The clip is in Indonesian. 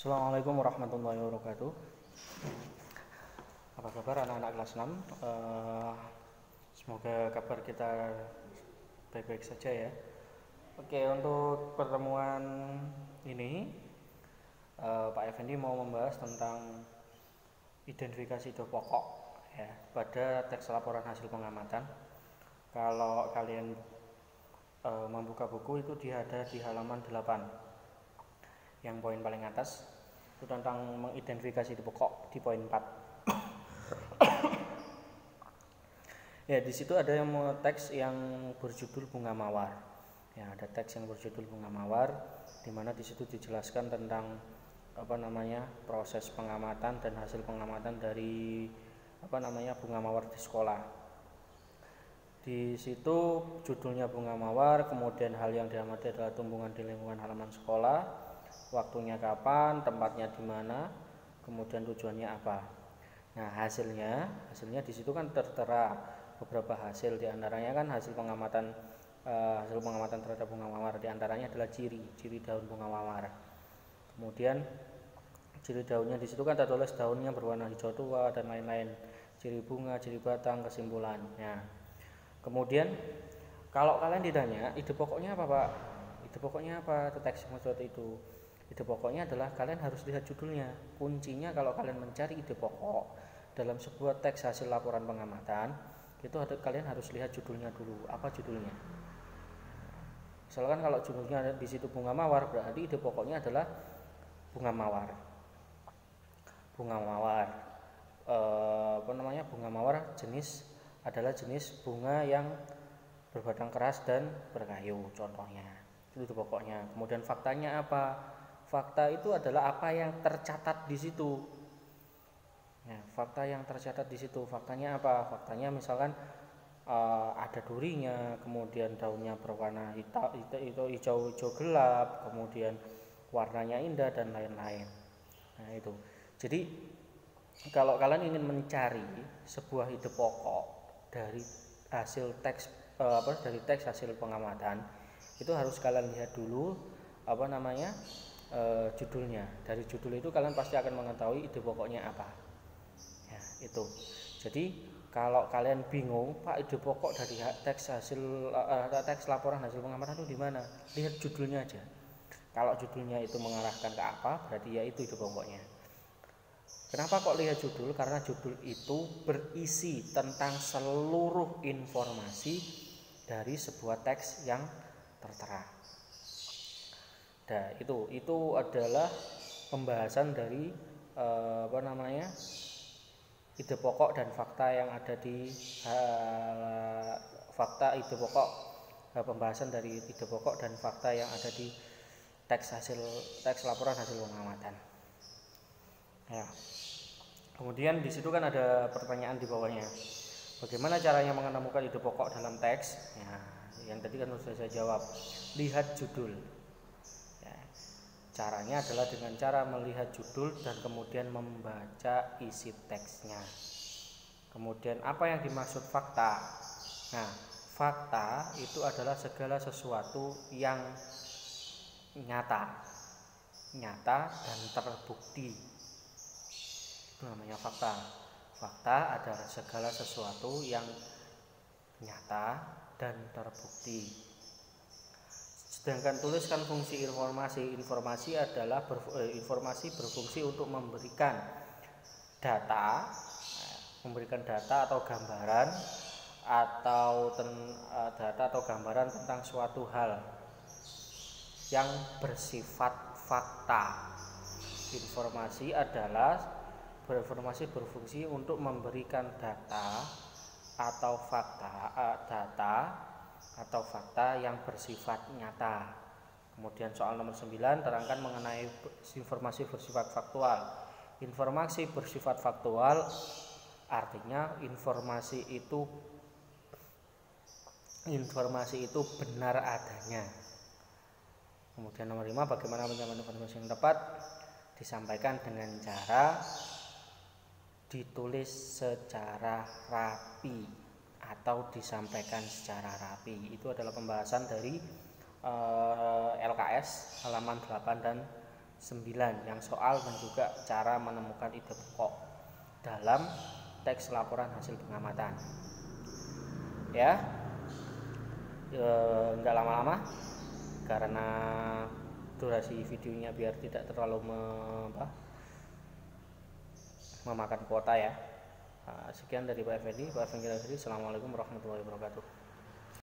Assalamualaikum warahmatullahi wabarakatuh. Apa kabar anak-anak kelas 6? Semoga kabar kita baik-baik saja ya. Oke, untuk pertemuan ini Pak Effendi mau membahas tentang identifikasi ide pokok ya pada teks laporan hasil pengamatan. Kalau kalian membuka buku itu ada di halaman 8. Yang poin paling atas itu tentang mengidentifikasi ide pokok di poin 4. Ya, di situ ada yang teks yang berjudul Bunga Mawar. Ya, ada teks yang berjudul Bunga Mawar di mana di situ dijelaskan tentang proses pengamatan dan hasil pengamatan dari bunga mawar di sekolah. Di situ judulnya Bunga Mawar, kemudian hal yang diamati adalah tumbuhan di lingkungan halaman sekolah, waktunya kapan, tempatnya di mana, kemudian tujuannya apa. Nah, hasilnya di situ kan tertera beberapa hasil, di antaranya kan hasil pengamatan terhadap bunga mawar, di antaranya adalah ciri daun bunga mawar. Kemudian ciri daunnya di situ kan tertulis daunnya berwarna hijau tua dan lain-lain. Ciri bunga, ciri batang, kesimpulannya. Kemudian kalau kalian ditanya ide pokoknya apa, Pak? Ide pokoknya apa? Teks seperti itu. Ide pokoknya adalah kalian harus lihat judulnya. Kuncinya kalau kalian mencari ide pokok dalam sebuah teks hasil laporan pengamatan, itu kalian harus lihat judulnya dulu. Apa judulnya? Misalkan kalau judulnya di situ bunga mawar, berarti ide pokoknya adalah bunga mawar. Bunga mawar. Bunga mawar adalah jenis bunga yang berbatang keras dan berkayu, contohnya. Itu pokoknya. Kemudian faktanya apa? Fakta itu adalah apa yang tercatat di situ. Ya, fakta yang tercatat di situ. Faktanya apa? Faktanya misalkan ada durinya, kemudian daunnya berwarna hijau gelap, kemudian warnanya indah dan lain-lain. Nah, itu. Jadi kalau kalian ingin mencari sebuah ide pokok dari hasil teks hasil pengamatan, itu harus kalian lihat dulu judulnya. Dari judul itu kalian pasti akan mengetahui ide pokoknya apa. Ya, itu. Jadi kalau kalian bingung, Pak, ide pokok dari teks laporan hasil pengamatan itu di mana? Lihat judulnya aja. Kalau judulnya itu mengarahkan ke apa, berarti ya itu ide pokoknya. Kenapa kok lihat judul? Karena judul itu berisi tentang seluruh informasi dari sebuah teks yang tertera. Nah, itu adalah pembahasan dari ide pokok dan fakta yang ada di pembahasan dari ide pokok dan fakta yang ada di teks laporan hasil pengamatan. Ya. Kemudian di situ kan ada pertanyaan di bawahnya. Bagaimana caranya menemukan ide pokok dalam teks? Ya, yang tadi kan sudah saya jawab. Lihat judul. Ya. Caranya adalah dengan cara melihat judul dan kemudian membaca isi teksnya. Kemudian apa yang dimaksud fakta? Nah, fakta itu adalah segala sesuatu yang nyata dan terbukti. Itu namanya fakta. Fakta adalah segala sesuatu yang nyata dan terbukti. Sedangkan tuliskan fungsi informasi. Informasi adalah informasi berfungsi untuk memberikan data atau gambaran tentang suatu hal yang bersifat fakta. Informasi berfungsi untuk memberikan data atau fakta yang bersifat nyata. Kemudian soal nomor 9, terangkan mengenai informasi bersifat faktual. Informasi bersifat faktual artinya informasi itu benar adanya. Kemudian nomor 5, bagaimana menyampaikan informasi yang tepat? Disampaikan dengan cara ditulis secara rapi atau disampaikan secara rapi. Itu adalah pembahasan dari LKS halaman 8 dan 9 yang soal dan juga cara menemukan ide pokok dalam teks laporan hasil pengamatan. Ya, nggak lama-lama karena durasi videonya biar tidak terlalu memakan kuota ya. Sekian dari Pak Effendi. Assalamualaikum warahmatullahi wabarakatuh.